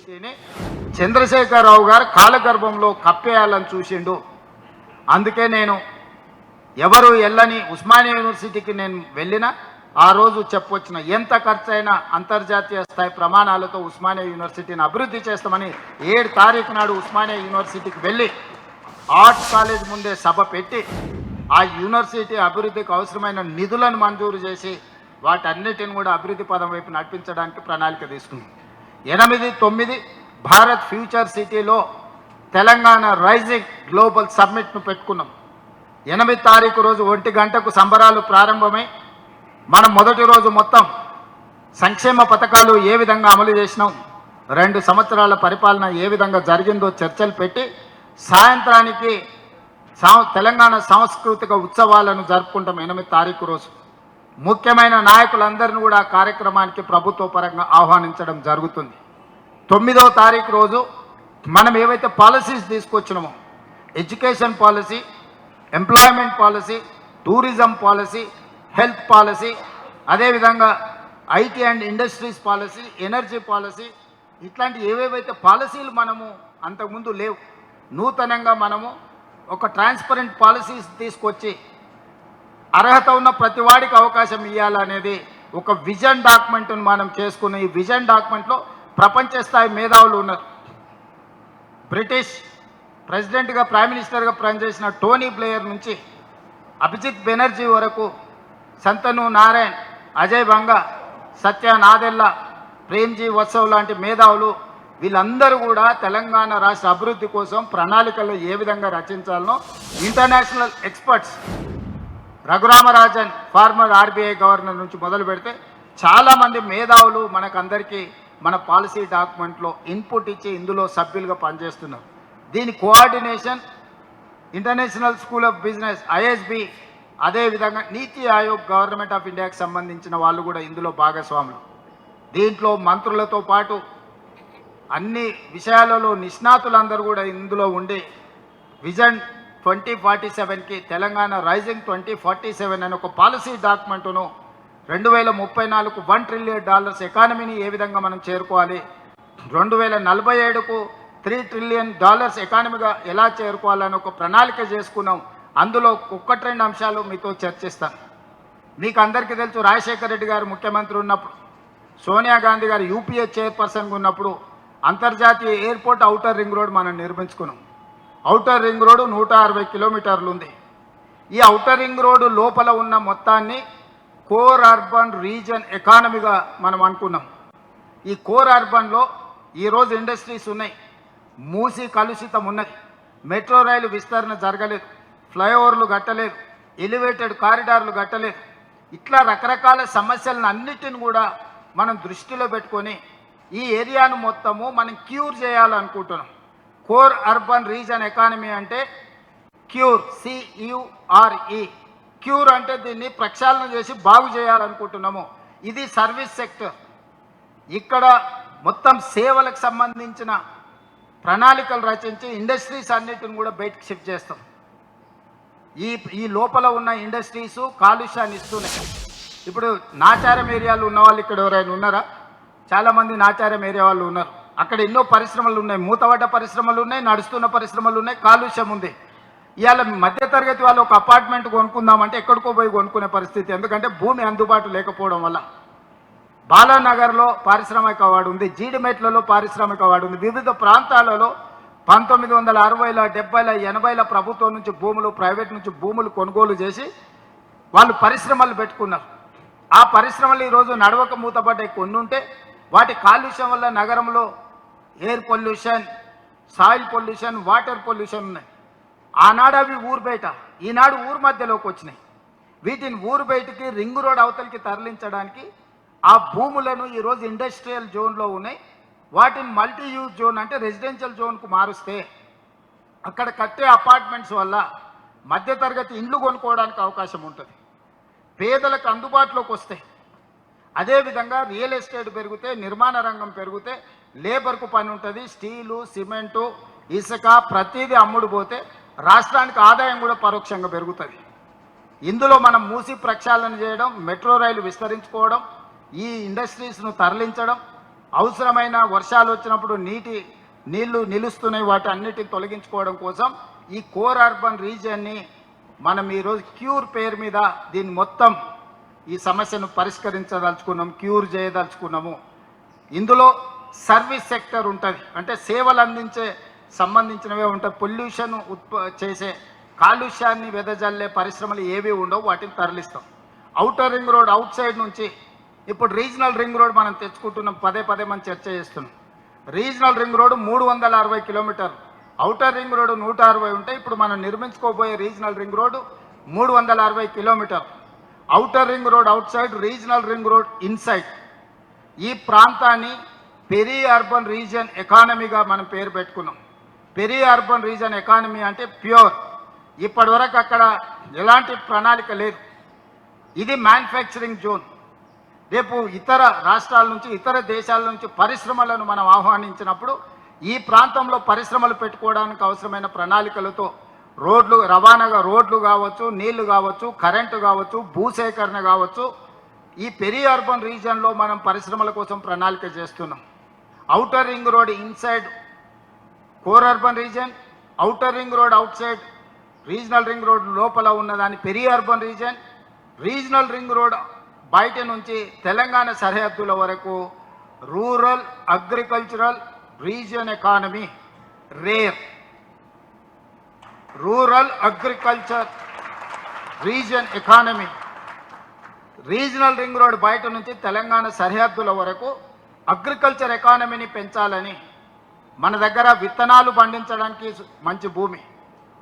యూనివర్సిటీని చంద్రశేఖరరావు గారు కాలగర్భంలో కప్పేయాలని చూసిండు. అందుకే నేను ఎవరు వెళ్ళని ఉస్మానియా యూనివర్సిటీకి నేను వెళ్ళినా ఆ రోజు చెప్పొచ్చిన ఎంత ఖర్చైనా అంతర్జాతీయ స్థాయి ప్రమాణాలతో ఉస్మానియా యూనివర్సిటీని అభివృద్ధి చేస్తామని 7 తారీఖు నాడు ఉస్మానియా యూనివర్సిటీకి వెళ్ళి ఆర్ట్స్ కాలేజ్ ముందే సభ పెట్టి ఆ యూనివర్సిటీ అభివృద్ధికి అవసరమైన నిధులను మంజూరు చేసి వాటన్నిటిని కూడా అభివృద్ధి పదం వైపు నడిపించడానికి ప్రణాళిక తీసుకున్నాం. 8, 9 భారత్ ఫ్యూచర్ సిటీలో తెలంగాణ రైజింగ్ గ్లోబల్ సమ్మిట్ను పెట్టుకున్నాం. 8 తారీఖు రోజు 1 గంటకు సంబరాలు ప్రారంభమై మనం మొదటి రోజు మొత్తం సంక్షేమ పథకాలు ఏ విధంగా అమలు చేసినాం, 2 సంవత్సరాల పరిపాలన ఏ విధంగా జరిగిందో చర్చలు పెట్టి సాయంత్రానికి తెలంగాణ సాంస్కృతిక ఉత్సవాలను జరుపుకుంటాం. 8 తారీఖు రోజు ముఖ్యమైన నాయకులందరినీ కూడా ఆ కార్యక్రమానికి ప్రభుత్వ పరంగా ఆహ్వానించడం జరుగుతుంది. 9వ తారీఖు రోజు మనం ఏవైతే పాలసీస్ తీసుకొచ్చినామో education policy, employment policy, tourism policy, health policy, అదేవిధంగా IT and industries policy, energy policy, ఇట్లాంటి ఏవేవైతే పాలసీలు మనము అంతకుముందు లేవు, నూతనంగా మనము ఒక ట్రాన్స్పరెంట్ పాలసీస్ తీసుకొచ్చి అర్హత ఉన్న ప్రతి వాడికి అవకాశం ఇవ్వాలనేది ఒక విజన్ డాక్యుమెంట్ను మనం చేసుకున్న ఈ విజన్ డాక్యుమెంట్లో ప్రపంచ స్థాయి మేధావులు ఉన్నారు. బ్రిటిష్ ప్రెసిడెంట్గా ప్రైమ్ మినిస్టర్గా పనిచేసిన టోనీ బ్లేయర్ నుంచి అభిజిత్ బెనర్జీ వరకు, సంతను నారాయణ్, అజయ్ బంగా, సత్య నాదెల్లా, ప్రేమ్జీ వత్సవ్ లాంటి మేధావులు వీళ్ళందరూ కూడా తెలంగాణ రాష్ట్ర అభివృద్ధి కోసం ప్రణాళికలు ఏ విధంగా రచించాలనో international experts Raghuram Rajan farmer RBI governor నుంచి మొదలు పెడితే చాలామంది మేధావులు మనకందరికీ మన పాలసీ డాక్యుమెంట్లో ఇన్పుట్ ఇచ్చి ఇందులో సభ్యులుగా పనిచేస్తున్నారు. దీని coordination international school of business ISB, అదేవిధంగా నీతి ఆయోగ్ గవర్నమెంట్ ఆఫ్ ఇండియాకి సంబంధించిన వాళ్ళు కూడా ఇందులో భాగస్వాములు. దీంట్లో మంత్రులతో పాటు అన్ని విషయాలలో నిష్ణాతులందరూ కూడా ఇందులో ఉండి విజన్ 2047కి తెలంగాణ రైజింగ్ 2047 అనే ఒక పాలసీ డాక్యుమెంటును 2034కు $1 ట్రిలియన్ ఎకానమీని ఏ విధంగా మనం చేరుకోవాలి, 2047కు $3 ట్రిలియన్ ఎకానమీగా ఎలా చేరుకోవాలని ఒక ప్రణాళిక చేసుకున్నాం. అందులో 1-2 అంశాలు మీతో చర్చిస్తాను. మీకు అందరికీ తెలుసు, రాజశేఖర రెడ్డి గారు ముఖ్యమంత్రి ఉన్నప్పుడు, సోనియా గాంధీ గారు యూపీఏ చైర్పర్సన్గా ఉన్నప్పుడు అంతర్జాతీయ ఎయిర్పోర్ట్ ఔటర్ రింగ్ రోడ్ మనం నిర్మించుకున్నాం. ఔటర్ రింగ్ రోడ్డు 160 కిలోమీటర్లు ఉంది. ఈ ఔటర్ రింగ్ రోడ్డు లోపల ఉన్న మొత్తాన్ని కోర్ అర్బన్ రీజన్ ఎకానమీగా మనం అనుకున్నాం. ఈ కోర్ అర్బన్లో ఈరోజు ఇండస్ట్రీస్ ఉన్నాయి, మూసి కలుషితం ఉన్నది, మెట్రో రైలు విస్తరణ జరగలేదు, ఫ్లైఓవర్లు కట్టలేదు, ఎలివేటెడ్ కారిడార్లు కట్టలేదు. ఇట్లా రకరకాల సమస్యలను అన్నిటిని కూడా మనం దృష్టిలో పెట్టుకొని ఈ ఏరియాను మొత్తము మనం క్యూర్ చేయాలనుకుంటున్నాం. కోర్ అర్బన్ రీజన్ ఎకానమీ అంటే క్యూర్, CURE, క్యూర్ అంటే దీన్ని ప్రక్షాళన చేసి బాగు చేయాలనుకుంటున్నాము. ఇది సర్వీస్ సెక్టర్. ఇక్కడ మొత్తం సేవలకు సంబంధించిన ప్రణాళికలు రచించి ఇండస్ట్రీస్ అన్నిటిని కూడా బయటకు షిఫ్ట్ చేస్తాం. ఈ లోపల ఉన్న ఇండస్ట్రీసు కాలుష్యాన్ని ఇస్తున్నాయి. ఇప్పుడు నాచారం ఏరియాలు ఉన్న వాళ్ళు ఇక్కడ ఎవరైనా ఉన్నారా? చాలామంది నాచారం ఏరియా వాళ్ళు ఉన్నారు. అక్కడ ఎన్నో పరిశ్రమలు ఉన్నాయి, మూతపడ్డ పరిశ్రమలు ఉన్నాయి, నడుస్తున్న పరిశ్రమలు ఉన్నాయి, కాలుష్యం ఉంది. ఇవాళ మధ్యతరగతి వాళ్ళు ఒక అపార్ట్మెంట్ కొనుక్కుందామంటే ఎక్కడికో పోయి కొనుక్కునే పరిస్థితి, ఎందుకంటే భూమి అందుబాటు లేకపోవడం వల్ల. బాలానగర్లో పారిశ్రామిక వాడు ఉంది, జీడిమెట్లలో పారిశ్రామిక వాడు ఉంది. వివిధ ప్రాంతాలలో 1960ల 70ల 80ల ప్రభుత్వం నుంచి భూములు, ప్రైవేట్ నుంచి భూములు కొనుగోలు చేసి వాళ్ళు పరిశ్రమలు పెట్టుకున్నారు. ఆ పరిశ్రమలు ఈరోజు నడవక మూతపడ్డాయి. కొన్ని ఉంటే వాటి కాలుష్యం వల్ల నగరంలో air pollution, soil pollution, water pollution ఉన్నాయి. ఆనాడు అవి ఊరు బయట, ఈనాడు ఊరు మధ్యలోకి వచ్చినాయి. వీటిని ఊరు బయటికి రింగ్ రోడ్ అవతలికి తరలించడానికి ఆ భూములను ఈరోజు ఇండస్ట్రియల్ జోన్లో ఉన్నాయి. వాటిని మల్టీ యూజ్ జోన్ అంటే రెసిడెన్షియల్ జోన్కు మారుస్తే అక్కడ కట్టే అపార్ట్మెంట్స్ వల్ల మధ్యతరగతి ఇండ్లు కొనుక్కోవడానికి అవకాశం ఉంటుంది, పేదలకు అందుబాటులోకి వస్తాయి. అదేవిధంగా రియల్ ఎస్టేట్ పెరిగితే, నిర్మాణ రంగం పెరిగితే లేబర్కు పని ఉంటుంది. స్టీలు, సిమెంటు, ఇసుక ప్రతిదీ అమ్ముడు పోతే రాష్ట్రానికి ఆదాయం కూడా పరోక్షంగా పెరుగుతుంది. ఇందులో మనం మూసి ప్రక్షాళన చేయడం, మెట్రో రైలు విస్తరించుకోవడం, ఈ ఇండస్ట్రీస్ను తరలించడం, అవసరమైన వర్షాలు వచ్చినప్పుడు నీళ్లు నిలుస్తున్నాయి, వాటి అన్నిటిని తొలగించుకోవడం కోసం ఈ కోర్ అర్బన్ రీజియన్ని మనం ఈరోజు క్యూర్ పేరు మీద దీన్ని మొత్తం ఈ సమస్యను పరిష్కరించదలుచుకున్నాం, క్యూర్ చేయదలుచుకున్నాము. ఇందులో సర్వీస్ సెక్టర్ ఉంటుంది, అంటే సేవలు అందించే సంబంధించినవే ఉంటాయి. పొల్యూషన్ చేసే కాలుష్యాన్ని వెదజల్లే పరిశ్రమలు ఏవి ఉండవు, వాటిని తరలిస్తాం. Outer ring road outside నుంచి ఇప్పుడు రీజనల్ రింగ్ రోడ్ మనం తెచ్చుకుంటున్నాం, పదే మనం చర్చ చేస్తున్నాం. రీజనల్ రింగ్ రోడ్ 360 కిలోమీటర్లు, అవుటర్ రింగ్ రోడ్ 160 ఉంటాయి. ఇప్పుడు మనం నిర్మించుకోబోయే రీజనల్ రింగ్ రోడ్ 360 కిలోమీటర్లు. Outer ring road out side, regional ring road inside. ఈ ప్రాంతాన్ని పెరీ అర్బన్ రీజియన్ ఎకానమీగా మనం పేరు పెట్టుకున్నాం. పెరీ అర్బన్ రీజియన్ ఎకానమీ అంటే ప్యూర్. ఇప్పటి వరకు అక్కడ ఎలాంటి ప్రణాళిక లేదు. ఇది మ్యానుఫ్యాక్చరింగ్ జోన్. రేపు ఇతర రాష్ట్రాల నుంచి, ఇతర దేశాల నుంచి పరిశ్రమలను మనం ఆహ్వానించినప్పుడు ఈ ప్రాంతంలో పరిశ్రమలు పెట్టుకోవడానికి అవసరమైన ప్రణాళికలతో రోడ్లు రవాణాగా, రోడ్లు కావచ్చు, నీళ్లు కావచ్చు, కరెంటు కావచ్చు, భూసేకరణ కావచ్చు, ఈ పెరీ అర్బన్ రీజియన్లో మనం పరిశ్రమల కోసం ప్రణాళిక చేస్తున్నాం. Outer ring road inside core urban region, outer ring road out side regional ring road లోపల ఉన్నదాన్ని peri urban region. Regional ring road బయట నుంచి తెలంగాణ సరిహద్దుల వరకు rural agricultural region economy, rare rural agriculture region economy. Regional ring road బయట నుంచి తెలంగాణ సరిహద్దుల వరకు అగ్రికల్చర్ ఎకానమీని పెంచాలని, మన దగ్గర విత్తనాలు పండించడానికి మంచి భూమి,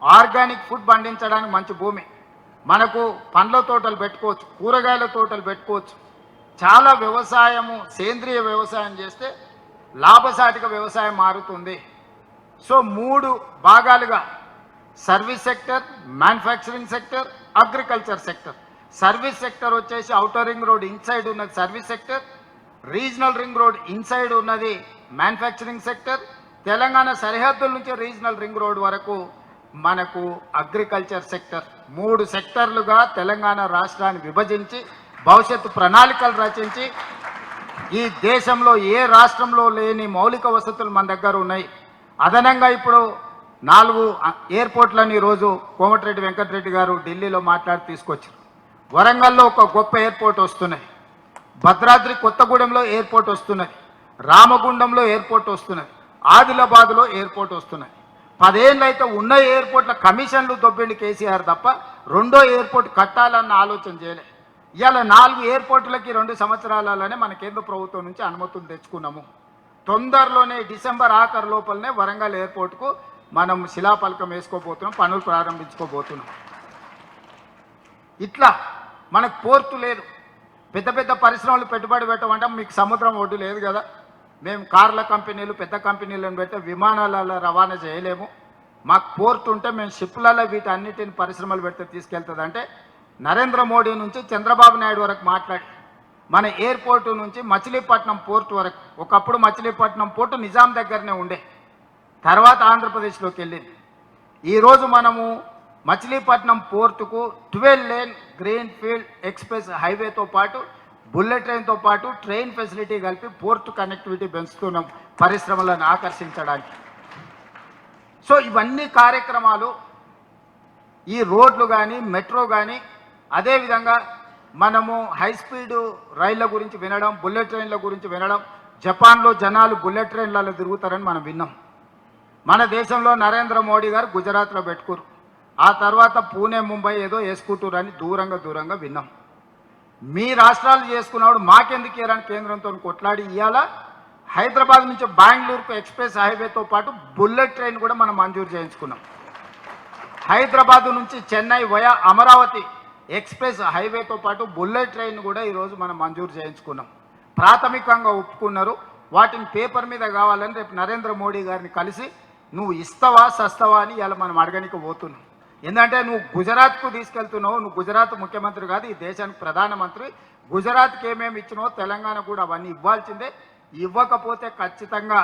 ఆర్గానిక్ ఫుడ్ పండించడానికి మంచి భూమి, మనకు పండ్ల తోటలు పెట్టుకోవచ్చు, కూరగాయల తోటలు పెట్టుకోవచ్చు. చాలా వ్యవసాయము, సేంద్రియ వ్యవసాయం చేస్తే లాభసాటిక వ్యవసాయం మారుతుంది. సో 3 భాగాలుగా service sector, manufacturing sector, agriculture sector. Service sector వచ్చేసి అవుటర్ రింగ్ రోడ్ ఇన్సైడ్ ఉన్నది service sector, regional ring road inside ఉన్నది మ్యానుఫ్యాక్చరింగ్ సెక్టర్. తెలంగాణ సరిహద్దుల నుంచి రీజనల్ రింగ్ రోడ్ వరకు మనకు అగ్రికల్చర్ సెక్టర్. 3 సెక్టర్లుగా తెలంగాణ రాష్ట్రాన్ని విభజించి భవిష్యత్తు ప్రణాళికలు రచించి, ఈ దేశంలో ఏ రాష్ట్రంలో లేని మౌలిక వసతులు మన దగ్గర ఉన్నాయి. అదనంగా ఇప్పుడు 4 ఎయిర్పోర్ట్లని ఈరోజు కోమటిరెడ్డి వెంకటరెడ్డి గారు ఢిల్లీలో మాట్లాడి తీసుకొచ్చారు. వరంగల్లో ఒక గొప్ప ఎయిర్పోర్ట్ వస్తున్నాయి, భద్రాద్రి కొత్తగూడెంలో ఎయిర్పోర్ట్ వస్తున్నది, రామగుండంలో ఎయిర్పోర్ట్ వస్తున్నది, ఆదిలాబాద్లో ఎయిర్పోర్ట్ వస్తున్నది. 10 ఏళ్ళు అయితే ఉన్న ఎయిర్పోర్ట్ల కమిషన్లు దొబ్బిండి కేసీఆర్ తప్ప రెండో ఎయిర్పోర్ట్ కట్టాలన్న ఆలోచన చేయలే. ఇవాళ 4 ఎయిర్పోర్టులకి 2 సంవత్సరాలలోనే మన కేంద్ర ప్రభుత్వం నుంచి అనుమతులు తెచ్చుకున్నాము. తొందరలోనే డిసెంబర్ ఆఖరు లోపలనే వరంగల్ ఎయిర్పోర్ట్కు మనం శిలాఫలకం వేసుకోబోతున్నాం, పనులు ప్రారంభించుకోబోతున్నాం. ఇట్లా మనకు పోర్టు లేదు, పెద్ద పరిశ్రమలు పెట్టుబడి పెట్టమంటే మీకు సముద్రం ఒడ్డు లేదు కదా, మేము కార్ల కంపెనీలు, పెద్ద కంపెనీలను పెడితే విమానాలలో రవాణా చేయలేము, మాకు పోర్ట్ ఉంటే మేము షిప్లలో వీటన్నిటిని పరిశ్రమలు పెడితే తీసుకెళ్తుంది అంటే నరేంద్ర మోడీ నుంచి చంద్రబాబు నాయుడు వరకు మాట్లాడి మన ఎయిర్పోర్టు నుంచి మచిలీపట్నం పోర్టు వరకు, ఒకప్పుడు మచిలీపట్నం పోర్టు నిజాం దగ్గరనే ఉండే, తర్వాత ఆంధ్రప్రదేశ్లోకి వెళ్ళింది. ఈరోజు మనము మచిలీపట్నం పోర్టుకు 12 లేన్ గ్రీన్ ఫీల్డ్ ఎక్స్ప్రెస్ హైవేతో పాటు బుల్లెట్ ట్రైన్తో పాటు ట్రైన్ ఫెసిలిటీ కలిపి పోర్టు కనెక్టివిటీ పెంచుతున్నాం పరిశ్రమలను ఆకర్షించడానికి. సో ఇవన్నీ కార్యక్రమాలు, ఈ రోడ్లు కానీ, మెట్రో కానీ, అదేవిధంగా మనము హై స్పీడ్ రైళ్ల గురించి వినడం, బుల్లెట్ ట్రైన్ల గురించి వినడం. జపాన్లో జనాలు బుల్లెట్ ట్రైన్లలో తిరుగుతారని మనం విన్నాం. మన దేశంలో నరేంద్ర మోడీ గారు గుజరాత్లో పెట్టుకురు, ఆ తర్వాత పూణే, ముంబై ఏదో వేసుకుంటారని దూరంగా విన్నాం. మీ రాష్ట్రాలు చేసుకున్నవాడు మాకెందుకు ఇయ్యారని కేంద్రంతో కొట్లాడి ఇవాళ హైదరాబాద్ నుంచి బెంగళూరుకు ఎక్స్ప్రెస్ హైవేతో పాటు బుల్లెట్ ట్రైన్ కూడా మనం మంజూరు చేయించుకున్నాం. హైదరాబాద్ నుంచి చెన్నై వయా అమరావతి ఎక్స్ప్రెస్ హైవేతో పాటు బుల్లెట్ ట్రైన్ కూడా ఈరోజు మనం మంజూరు చేయించుకున్నాం. ప్రాథమికంగా ఒప్పుకున్నారు. వాటిని పేపర్ మీద కావాలని రేపు నరేంద్ర మోడీ గారిని కలిసి నువ్వు ఇస్తావా సస్తావా అని ఇలా మనం అడగనికి పోతున్నాం. ఎందుకంటే నువ్వు గుజరాత్కు తీసుకెళ్తున్నావు, నువ్వు గుజరాత్ ముఖ్యమంత్రి కాదు, ఈ దేశానికి ప్రధానమంత్రి. గుజరాత్కి ఏమేమి ఇచ్చినావో తెలంగాణ కూడా అవన్నీ ఇవ్వాల్సిందే. ఇవ్వకపోతే ఖచ్చితంగా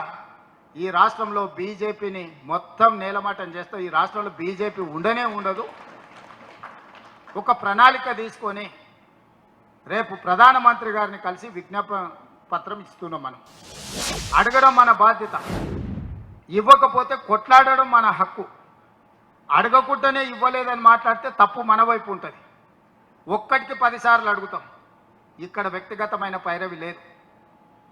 ఈ రాష్ట్రంలో బీజేపీని మొత్తం నేలమాటం చేస్తావు. ఈ రాష్ట్రంలో బీజేపీ ఉండనే ఉండదు. ఒక ప్రణాళిక తీసుకొని రేపు ప్రధానమంత్రి గారిని కలిసి విజ్ఞాపన పత్రం ఇస్తున్నాం. మనం అడగడం మన బాధ్యత, ఇవ్వకపోతే కొట్లాడడం మన హక్కు. అడగకుండానే ఇవ్వలేదని మాట్లాడితే తప్పు మన వైపు ఉంటుంది. ఒక్కటికి 10 సార్లు అడుగుతాం. ఇక్కడ వ్యక్తిగతమైన పైరవి లేదు.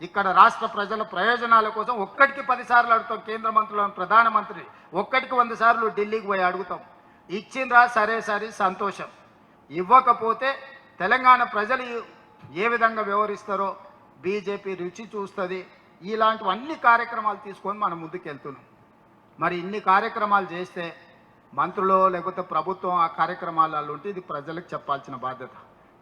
ఇక్కడ రాష్ట్ర ప్రజల ప్రయోజనాల కోసం ఒక్కటికి 10 సార్లు అడుగుతాం. కేంద్ర మంత్రులను, ప్రధానమంత్రి ఒక్కటికి 100 సార్లు ఢిల్లీకి పోయి అడుగుతాం. ఇచ్చిండ్రా సరే సరే సంతోషం. ఇవ్వకపోతే తెలంగాణ ప్రజలు ఏ విధంగా వ్యవహరిస్తారో బీజేపీ రుచి చూస్తుంది. ఇలాంటివన్నీ కార్యక్రమాలు తీసుకొని మనం ముందుకెళ్తున్నాం. మరి ఇన్ని కార్యక్రమాలు చేస్తే మంత్రులు లేకపోతే ప్రభుత్వం ఆ కార్యక్రమాలలో ఉంటే ఇది ప్రజలకు చెప్పాల్సిన బాధ్యత.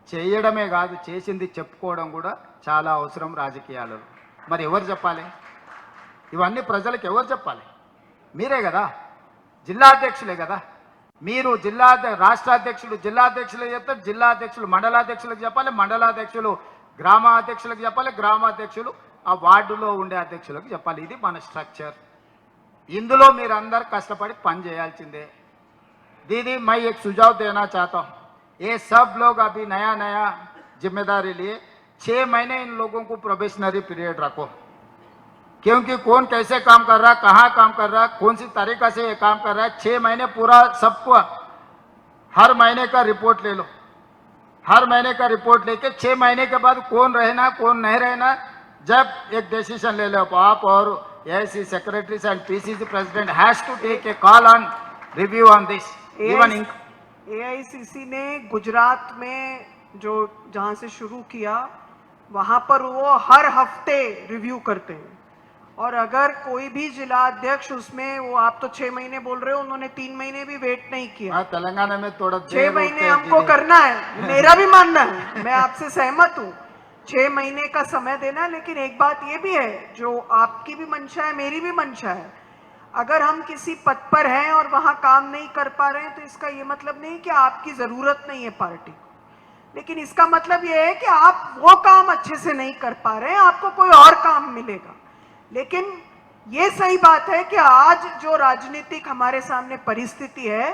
చేయడమే కాదు, చేసింది చెప్పుకోవడం కూడా చాలా అవసరం రాజకీయాలలో. మరి ఎవరు చెప్పాలి? ఇవన్నీ ప్రజలకు ఎవరు చెప్పాలి? మీరే కదా, జిల్లా అధ్యక్షులే కదా. మీరు రాష్ట్ర అధ్యక్షులు జిల్లా అధ్యక్షులు చెప్తారు, జిల్లా అధ్యక్షులు మండలాధ్యక్షులకు చెప్పాలి, మండలాధ్యక్షులు గ్రామాధ్యక్షులకు చెప్పాలి, గ్రామాధ్యక్షులు ఆ వార్డులో ఉండే అధ్యక్షులకు చెప్పాలి. ఇది మన స్ట్రక్చర్. ఇందులో మీరు అందరు కష్టపడి పని చేయాల్సిందే. दीदी मैं एक सुझाव देना चाहता हूँ, ये सब लोग अभी नया नया जिम्मेदारी लिए 6 महीने इन लोगों को प्रोबेशनरी पीरियड रखो, क्योंकि कौन कैसे काम कर रहा, कहाँ काम कर रहा, कौन सी तरीका से ये काम कर रहा है. 6 महीने पूरा सबको हर महीने का रिपोर्ट ले लो. हर महीने का रिपोर्ट लेके 6 महीने के बाद कौन रहना कौन नहीं रहना, जब एक डिसीजन ले लो आप. और AIC secretaries and PCC president has to take a call on review on this. AICC ने गुजरात में जो जहाँ से शुरू किया वहाँ पर वो हर हफ्ते रिव्यू करते हैं. और अगर कोई भी जिला अध्यक्ष उसमें, वो आप तो 6 महीने बोल रहे हो, उन्होंने 3 महीने भी वेट नहीं किया. तेलंगाना में थोड़ा 6 महीने हमको करना है, मेरा भी मानना है, मैं आपसे सहमत हूँ. 6 महीने का समय देना. लेकिन एक बात ये भी है, जो आपकी भी मंशा है मेरी भी मंशा है, अगर हम किसी पद पर हैं और वहाँ काम नहीं कर पा रहे हैं तो इसका ये मतलब नहीं कि आपकी ज़रूरत नहीं है पार्टी को. लेकिन इसका मतलब ये है कि आप वो काम अच्छे से नहीं कर पा रहे हैं, आपको कोई और काम मिलेगा. लेकिन ये सही बात है कि आज जो राजनीतिक हमारे सामने परिस्थिति है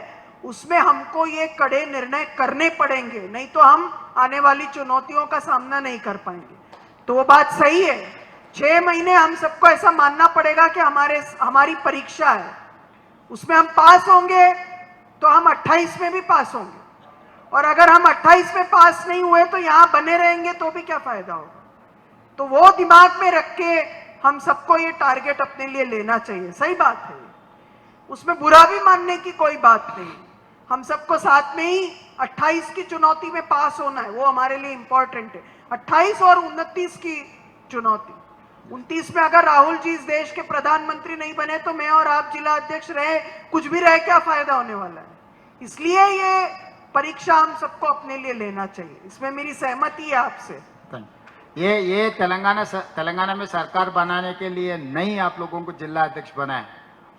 उसमें हमको ये कड़े निर्णय करने पड़ेंगे, नहीं तो हम आने वाली चुनौतियों का सामना नहीं कर पाएंगे. तो वो बात सही है. 6 महीने हम सबको ऐसा मानना पड़ेगा कि हमारी परीक्षा है, उसमें हम पास होंगे तो हम 28 में भी पास होंगे. और अगर हम 28 में पास नहीं हुए तो यहाँ बने रहेंगे तो भी क्या फायदा होगा. तो वो दिमाग में रख के हम सबको ये टारगेट अपने लिए लेना चाहिए. सही बात है, उसमें बुरा भी मानने की कोई बात नहीं. हम सबको साथ में ही 28 की चुनौती में पास होना है, वो हमारे लिए इंपॉर्टेंट है. 28 और 29 की चुनौती. 29 में अगर राहुल जी इस देश के प्रधानमंत्री नहीं बने तो मैं और आप जिला अध्यक्ष रहे, कुछ भी रहे, क्या फायदा होने वाला है. इसलिए ये परीक्षा हम सबको अपने लिए लेना चाहिए. इसमें मेरी सहमति है आपसे. ये तेलंगाना में सरकार बनाने के लिए नहीं आप लोगों को जिला अध्यक्ष बनाए,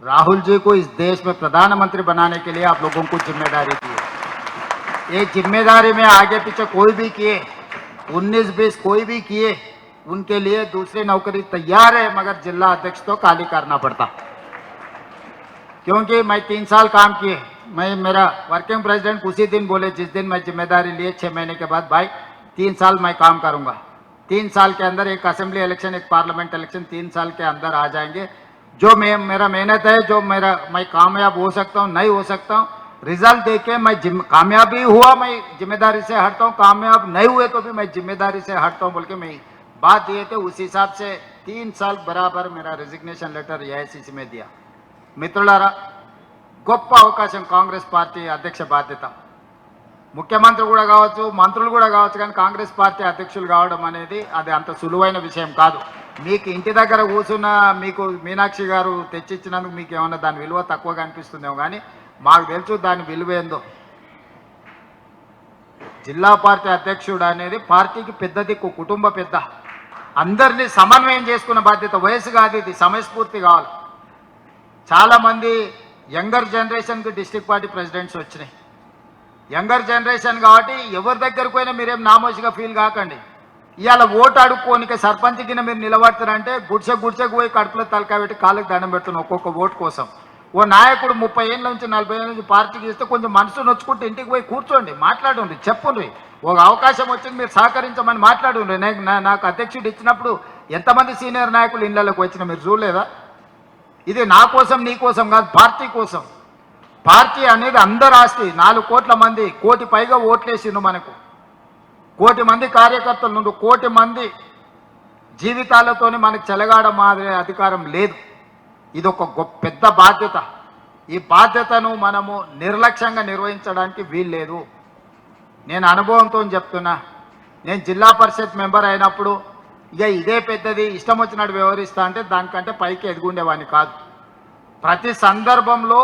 राहुल जी को इस देश में प्रधानमंत्री बनाने के लिए आप लोगों को जिम्मेदारी दी है. ये जिम्मेदारी में आगे पीछे कोई भी किए, 19-20 कोई भी किए, उनके लिए दूसरी नौकरी तैयार है, मगर जिला अध्यक्ष तो खाली करना पड़ता. क्योंकि मैं 3 साल काम किए. मेरा वर्किंग प्रेसिडेंट उसी दिन बोले, जिस दिन मैं जिम्मेदारी लिए 6 महीने के बाद, भाई 3 साल मैं काम करूंगा. 3 साल के अंदर एक असेंबली इलेक्शन, एक पार्लियामेंट इलेक्शन 3 साल के अंदर आ जाएंगे. जो मेरा मेहनत है, जो मैं कामयाब हो सकता हूँ, नहीं हो सकता हूँ, रिजल्ट देके मैं कामयाब भी हुआ मैं जिम्मेदारी से हटता हूँ, कामयाब नहीं हुए तो भी मैं जिम्मेदारी से हटता हूँ बोल के मैं बात दिए थे. उस हिसाब से 3 साल बराबर मेरा रिजिग्नेशन लेटर AICC में दिया. మిత్రులారా, గొప్ప అవకాశం కాంగ్రెస్ పార్టీ అధ్యక్ష బాధ్యత. ముఖ్యమంత్రి కూడా కావచ్చు, మంత్రులు కూడా కావచ్చు, కానీ కాంగ్రెస్ పార్టీ అధ్యక్షులు కావడం అనేది అది అంత సులువైన విషయం కాదు. మీకు ఇంటి దగ్గర కూర్చున్న మీకు మీనాక్షి గారు తెచ్చిచ్చినందుకు మీకు ఏమన్నా దాని విలువ తక్కువగా అనిపిస్తుందేమో, కానీ మాకు తెలుసు దాని విలువ ఏందో. జిల్లా పార్టీ అధ్యక్షుడు అనేది పార్టీకి పెద్ద దిక్కు, కుటుంబ పెద్ద, అందరినీ సమన్వయం చేసుకున్న బాధ్యత. వయసు కాదు ఇది, సమయస్ఫూర్తి కావాలి. చాలామంది యంగర్ జనరేషన్కి డిస్ట్రిక్ట్ పార్టీ ప్రెసిడెంట్స్ వచ్చినాయి. యంగర్ జనరేషన్ కాబట్టి ఎవరి దగ్గరకు పోయినా మీరేం నామోషిగా ఫీల్ కాకండి. ఇవాళ ఓటు అడుక్కోనికే సర్పంచ్ కింద మీరు నిలబడతారంటే గుడిసెకు పోయి కడుపులో తలకాయ పెట్టి కాళ్ళకి దండం పెడుతున్నాం ఒక్కొక్క ఓటు కోసం. ఓ నాయకుడు 30 ఏళ్ళ నుంచి 40 ఏళ్ళ నుంచి పార్టీకి ఇస్తే కొంచెం మనసు నొచ్చుకుంటే ఇంటికి పోయి కూర్చోండి, మాట్లాడండి, చెప్పుండ్రి. ఒక అవకాశం వచ్చింది మీరు సహకరించమని మాట్లాడుండ్రి. నాకు అధ్యక్షుడు ఇచ్చినప్పుడు ఎంతమంది సీనియర్ నాయకులు ఇళ్లలోకి వచ్చినా మీరు చూడలేదా? ఇది నా కోసం నీ కోసం కాదు, పార్టీ కోసం. పార్టీ అనేది అందరి ఆస్తి. 4 కోట్ల మంది, 1 కోటి పైగా ఓట్లేసిండు మనకు. 1 కోటి మంది కార్యకర్తలు నుండి 1 కోటి మంది జీవితాలతోని మనకు చెలగాడ మాదిరే అధికారం లేదు. ఇది ఒక పెద్ద బాధ్యత. ఈ బాధ్యతను మనము నిర్లక్ష్యంగా నిర్వహించడానికి వీల్లేదు. నేను అనుభవంతో చెప్తున్నా. నేను జిల్లా పరిషత్ మెంబర్ అయినప్పుడు ఇక ఇదే పెద్దది, ఇష్టం వచ్చినట్టు వ్యవహరిస్తా అంటే దానికంటే పైకి ఎదుగుండేవాడిని కాదు. ప్రతి సందర్భంలో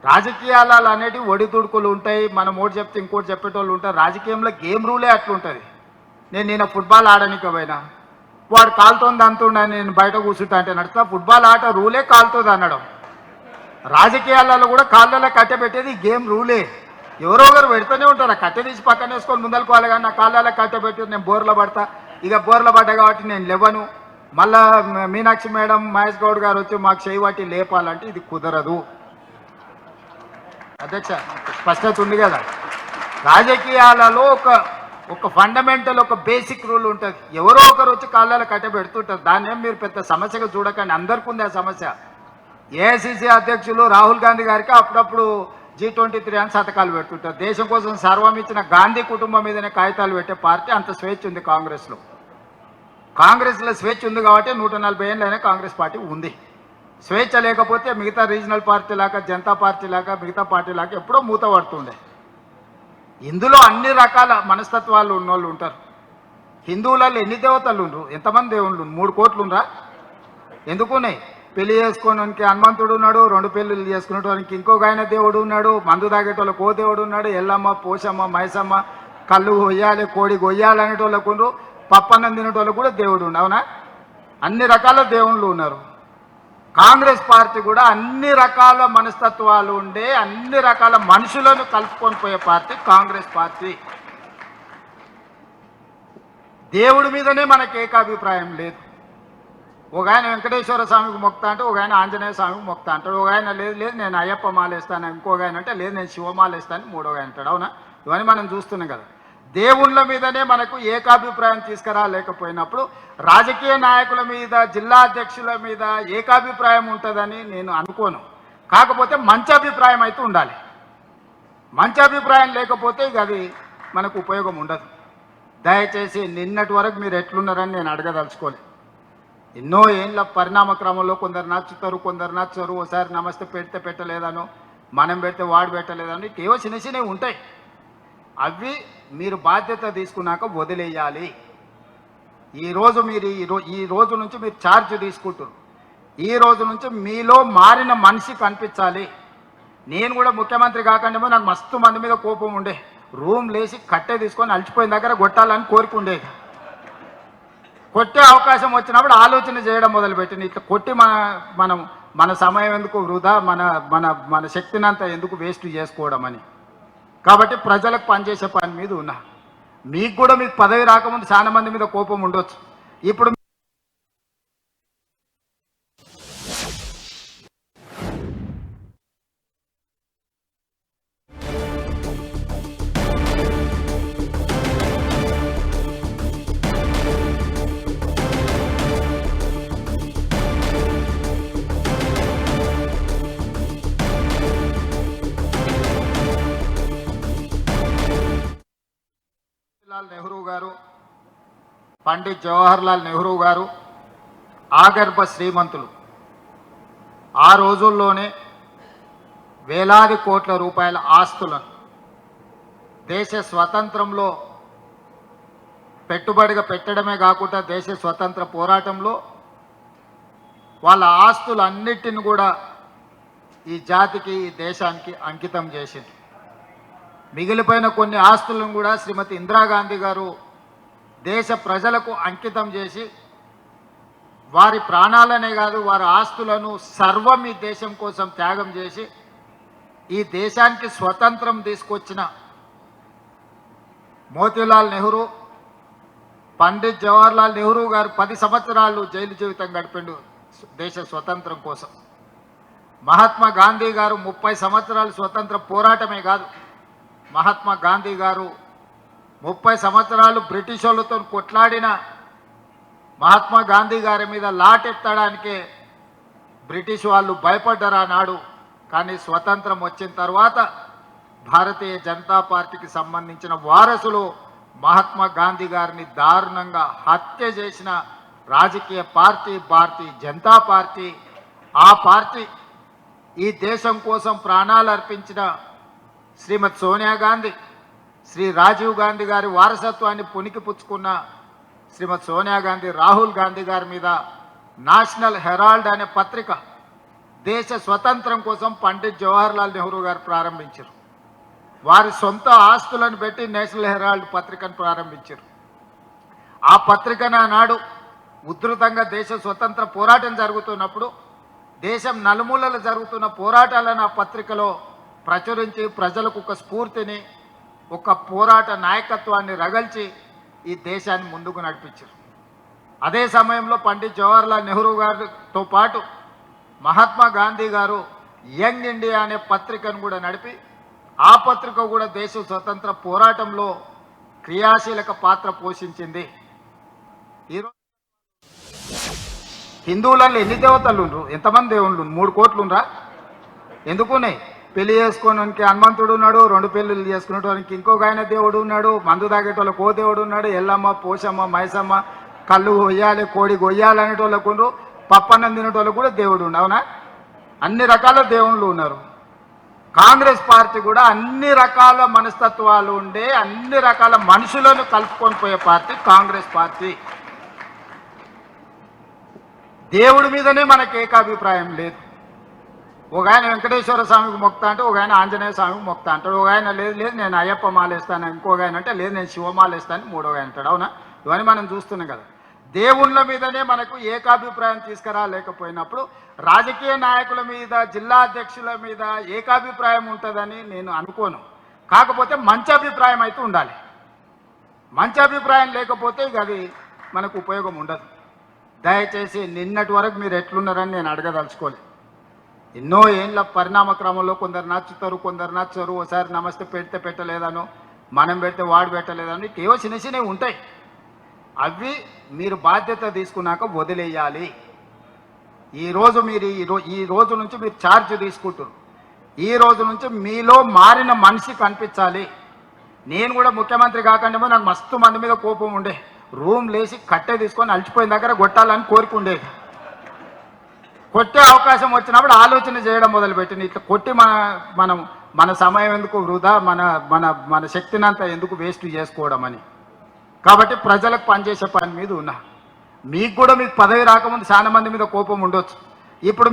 రాజకీయాలు అనేటివి ఒడిదుడుకులు ఉంటాయి. మనం ఒకటి చెప్తే ఇంకోటి చెప్పేటోళ్ళు ఉంటారు. రాజకీయంలో గేమ్ రూలే అట్లుంటుంది. నేను ఫుట్బాల్ ఆడడానికి పోయినా, వాడు కాలుతోంది అంటుండని నేను బయట కూర్చుంటా అంటే నడుస్తా. ఫుట్బాల్ ఆట రూలే కాలుతుంది అనడం. రాజకీయాలలో కూడా కాళ్ళలో కట్టె పెట్టేది గేమ్ రూలే. ఎవరో ఒకరు పెడుతూనే ఉంటారు. కట్టె తీసి పక్కన వేసుకొని ముందలుకోవాలి. కానీ నా కాళ్ళలో కట్టె పెట్టి నేను బోర్లో పడతా. ఇక బోర్లో పడ్డా కాబట్టి నేను లేవను. మళ్ళా మీనాక్షి మేడం, మహేష్ గౌడ్ గారు వచ్చి మాకు చేయబట్టి లేపాలంటే ఇది కుదరదు. అధ్యక్ష, స్పష్టత ఉంది కదా. రాజకీయాలలో ఒక ఫండమెంటల్, ఒక బేసిక్ రూల్ ఉంటుంది. ఎవరో ఒకరు వచ్చి కాళ్ళలో కట్టె పెడుతుంటారు. దాన్ని ఏం మీరు పెద్ద సమస్యగా చూడకండి. అందరికీ ఉంది ఆ సమస్య. ఏఐసిసి అధ్యక్షులు రాహుల్ గాంధీ గారికి అప్పుడప్పుడు G23 అని శతకాలు పెడుతుంటారు. దేశం కోసం సర్వం ఇచ్చిన గాంధీ కుటుంబం మీదనే కాగితాలు పెట్టే పార్టీ. అంత స్వేచ్ఛ ఉంది కాంగ్రెస్లో. కాంగ్రెస్లో స్వేచ్ఛ ఉంది కాబట్టి 140 ఏళ్ళైనా కాంగ్రెస్ పార్టీ ఉంది. స్వేచ్ఛ లేకపోతే మిగతా రీజనల్ పార్టీ లాగా, జనతా పార్టీ లాగా, మిగతా పార్టీ లాగా ఎప్పుడో మూత పడుతుండే. ఇందులో అన్ని రకాల మనస్తత్వాలు ఉన్నోళ్ళు ఉంటారు. హిందువులలో ఎన్ని దేవతలు ఉండరు? ఎంతమంది దేవుళ్ళు? 3 కోట్లు ఉండరా? ఎందుకున్నాయి? పెళ్లి చేసుకోవడానికి హనుమంతుడు ఉన్నాడు, 2 పెళ్ళిళ్ళు చేసుకునేటోనికి ఇంకొక ఆయన దేవుడు ఉన్నాడు, మందు తాగేటోళ్ళకి ఓ దేవుడు ఉన్నాడు, ఎల్లమ్మ, పోషమ్మ, మైసమ్మ, కళ్ళు కొయ్యాలి, కోడి కొయ్యాలి అనేటోళ్ళకు ఉండరు, పప్పన్నం తినేటోళ్ళకు కూడా దేవుడు ఉండు. అవునా? అన్ని రకాల దేవుళ్ళు ఉన్నారు. కాంగ్రెస్ పార్టీ కూడా అన్ని రకాల మనస్తత్వాలు ఉండే, అన్ని రకాల మనుషులను కలుపుకొని పోయే పార్టీ కాంగ్రెస్ పార్టీ. దేవుడి మీదనే మనకు ఏకాభిప్రాయం లేదు. ఒక ఆయన వెంకటేశ్వర స్వామికి మొక్తా అంటే, ఒక ఆయన ఆంజనేయ స్వామికి మొక్తా అంటాడు. ఒక ఆయన లేదు నేను అయ్యప్ప మాలేస్తాను, ఇంకొక ఆయన అంటే లేదు నేను శివమాల వేస్తాను, 3వ ఆయన అంటాడు. అవునా? ఇవన్నీ మనం చూస్తున్నాం కదా. దేవుళ్ళ మీదనే మనకు ఏకాభిప్రాయం తీసుకురాలేకపోయినప్పుడు రాజకీయ నాయకుల మీద, జిల్లా అధ్యక్షుల మీద ఏకాభిప్రాయం ఉంటుందని నేను అనుకోను. కాకపోతే మంచి అభిప్రాయం అయితే ఉండాలి. మంచి అభిప్రాయం లేకపోతే ఇక అది మనకు ఉపయోగం ఉండదు. దయచేసి నిన్నటి వరకు మీరు ఎట్లున్నారని నేను అడగదలుచుకోలేదు. ఎన్నో ఏళ్ళ పరిణామ క్రమంలో కొందరు నచ్చుతారు, కొందరు నచ్చరు. ఒకసారి నమస్తే పెడితే పెట్టలేదనో, మనం పెడితే వాడు పెట్టలేదనో, ఏవో చిన్న చిన్నవి ఉంటాయి. అవి మీరు బాధ్యత తీసుకున్నాక వదిలేయాలి. ఈరోజు మీరు ఈ రోజు నుంచి మీరు ఛార్జ్ తీసుకుంటారు. ఈ రోజు నుంచి మీలో మారిన మనిషి కనిపించాలి. నేను కూడా ముఖ్యమంత్రి కాకుండా నాకు మస్తు మంది మీద కోపం ఉండే. రూమ్ లేచి కట్టె తీసుకొని అలసిపోయిన దగ్గర కొట్టాలని కోరిక ఉండేది. కొట్టే అవకాశం వచ్చినప్పుడు ఆలోచన చేయడం మొదలుపెట్టింది. ఇట్లా కొట్టి మన సమయం ఎందుకు వృధా, మన శక్తిని అంతా ఎందుకు వేస్ట్ చేసుకోవడం అని. కాబట్టి ప్రజలకు పనిచేసే పని మీద ఉన్నా. మీకు కూడా మీకు పదవి రాకముందు చాలా మంది మీద కోపం ఉండొచ్చు. ఇప్పుడు నెహ్రూ గారు, పండిత్ జవహర్లాల్ నెహ్రూ గారు ఆగర్భ శ్రీమంతులు. ఆ రోజుల్లోనే వేలాది కోట్ల రూపాయల ఆస్తులను దేశ స్వతంత్రంలో పెట్టుబడిగా పెట్టడమే కాకుండా దేశ స్వతంత్ర పోరాటంలో వాళ్ళ ఆస్తులన్నిటిని కూడా ఈ జాతికి, ఈ దేశానికి అంకితం చేసింది. మిగిలిపోయిన కొన్ని ఆస్తులను కూడా శ్రీమతి ఇందిరాగాంధీ గారు దేశ ప్రజలకు అంకితం చేసి వారి ప్రాణాలనే కాదు వారి ఆస్తులను సర్వం ఈ దేశం కోసం త్యాగం చేసి ఈ దేశానికి స్వతంత్రం తీసుకొచ్చిన మోతీలాల్ నెహ్రూ, పండిత్ జవహర్లాల్ నెహ్రూ గారు 10 సంవత్సరాలు జైలు జీవితం గడిపిండు దేశ స్వతంత్రం కోసం. మహాత్మా గాంధీ గారు 30 సంవత్సరాలు స్వతంత్ర పోరాటమే కాదు, మహాత్మా గాంధీ గారు 30 సంవత్సరాలు బ్రిటిష్ వాళ్ళతో కొట్లాడిన మహాత్మా గాంధీ గారి మీద లాటెత్తడానికే బ్రిటిష్ వాళ్ళు భయపడ్డారు ఆనాడు. కానీ స్వతంత్రం వచ్చిన తర్వాత భారతీయ జనతా పార్టీకి సంబంధించిన వారసులు మహాత్మా గాంధీ గారిని దారుణంగా హత్య చేసిన రాజకీయ పార్టీ భారతీయ జనతా పార్టీ. ఆ పార్టీ ఈ దేశం కోసం ప్రాణాలు అర్పించిన శ్రీమతి సోనియా గాంధీ, శ్రీ రాజీవ్ గాంధీ గారి వారసత్వాన్ని పుణికిపుచ్చుకున్న శ్రీమతి సోనియా గాంధీ, రాహుల్ గాంధీ గారి మీద నేషనల్ హెరాల్డ్ అనే పత్రిక దేశ స్వతంత్రం కోసం పండిట్ జవహర్లాల్ నెహ్రూ గారు ప్రారంభించారు. వారి సొంత ఆస్తులను పెట్టి నేషనల్ హెరాల్డ్ పత్రికను ప్రారంభించారు. ఆ పత్రికను ఆనాడు ఉధృతంగా దేశ స్వతంత్ర పోరాటం జరుగుతున్నప్పుడు దేశం నలుమూలలు జరుగుతున్న పోరాటాలను ఆ పత్రికలో ప్రచురించి ప్రజలకు ఒక స్ఫూర్తిని, ఒక పోరాట నాయకత్వాన్ని రగల్చి ఈ దేశాన్ని ముందుకు నడిపించారు. అదే సమయంలో పండిట్ జవహర్లాల్ నెహ్రూ గారితో పాటు మహాత్మా గాంధీ గారు యంగ్ ఇండియా అనే పత్రికను కూడా నడిపి ఆ పత్రిక కూడా దేశ స్వతంత్ర పోరాటంలో క్రియాశీలక పాత్ర పోషించింది. ఈరోజు హిందువులలో ఎన్ని దేవతలు ఉండ్రు? ఎంతమంది దేవుళ్ళు? 3 కోట్లుండ్రా? ఎందుకున్నాయి? పెళ్లి చేసుకోవడానికి హనుమంతుడు ఉన్నాడు, 2 పెళ్ళిళ్ళు చేసుకునేటోనికి ఇంకొక ఆయన దేవుడు ఉన్నాడు, మందు తాగేటోళ్ళకి ఓ దేవుడు ఉన్నాడు, ఎల్లమ్మ, పోషమ్మ, మైసమ్మ, కళ్ళు కొయ్యాలి, కోడి కొయ్యాలి అనేటోళ్ళకు ఉండ్రు, పప్పన్నం తినేటోళ్ళకు కూడా దేవుడు ఉండు. అవునా? అన్ని రకాల దేవుళ్ళు ఉన్నారు. కాంగ్రెస్ పార్టీ కూడా అన్ని రకాల మనస్తత్వాలు ఉండే, అన్ని రకాల మనుషులను కలుపుకొని పోయే పార్టీ కాంగ్రెస్ పార్టీ. దేవుడి మీదనే మనకు ఏకాభిప్రాయం లేదు. ఒక ఆయన వెంకటేశ్వర స్వామికి మొక్తా అంటే, ఒక ఆయన ఆంజనేయ స్వామికి మొక్తా అంటాడు, ఒక ఆయన లేదు లేదు నేను అయ్యప్ప మాలేస్తాను, ఇంకొక ఆయన అంటే లేదు నేను శివమాలేస్తాను, మూడో ఆయన అంటాడు. అవునా? ఇవన్నీ మనం చూస్తున్నాం కదా. దేవుళ్ళ మీదనే మనకు ఏకాభిప్రాయం తీసుకురాలేకపోయినప్పుడు రాజకీయ నాయకుల మీద, జిల్లా అధ్యక్షుల మీద ఏకాభిప్రాయం ఉంటుందని నేను అనుకోను. కాకపోతే మంచి అభిప్రాయం అయితే ఉండాలి. మంచి అభిప్రాయం లేకపోతే ఇక అది మనకు ఉపయోగం ఉండదు. దయచేసి నిన్నటి వరకు మీరు ఎట్లున్నారని నేను అడగదలుచుకోలేదు. ఎన్నో ఏళ్ళ పరిణామ క్రమంలో కొందరు నచ్చుతారు, కొందరు నచ్చరు. ఒకసారి నమస్తే పెడితే పెట్టలేదనో, మనం పెడితే వాడు పెట్టలేదనో, ఏవో చిన్న చిన్నవి ఉంటాయి. అవి మీరు బాధ్యత తీసుకున్నాక వదిలేయాలి. ఈరోజు మీరు ఈ రోజు నుంచి మీరు ఛార్జ్ తీసుకుంటారు. ఈ రోజు నుంచి మీలో మారిన మనిషి కనిపించాలి. నేను కూడా ముఖ్యమంత్రి కాకుండా నాకు మస్తు మంది మీద కోపం ఉండే, రూమ్ లేచి కట్టె తీసుకొని అలసిపోయిన దగ్గర కొట్టాలని కోరిక ఉండేది. కొట్టే అవకాశం వచ్చినప్పుడు ఆలోచన చేయడం మొదలుపెట్టింది. ఇట్లా కొట్టి మన సమయం ఎందుకు వృధా, మన శక్తిని అంతా ఎందుకు వేస్ట్ చేసుకోవడం అని. కాబట్టి ప్రజలకు పనిచేసే పని మీద ఉన్నా. మీకు కూడా మీకు పదవి రాకముందు చాలా మంది మీద కోపం ఉండొచ్చు. ఇప్పుడు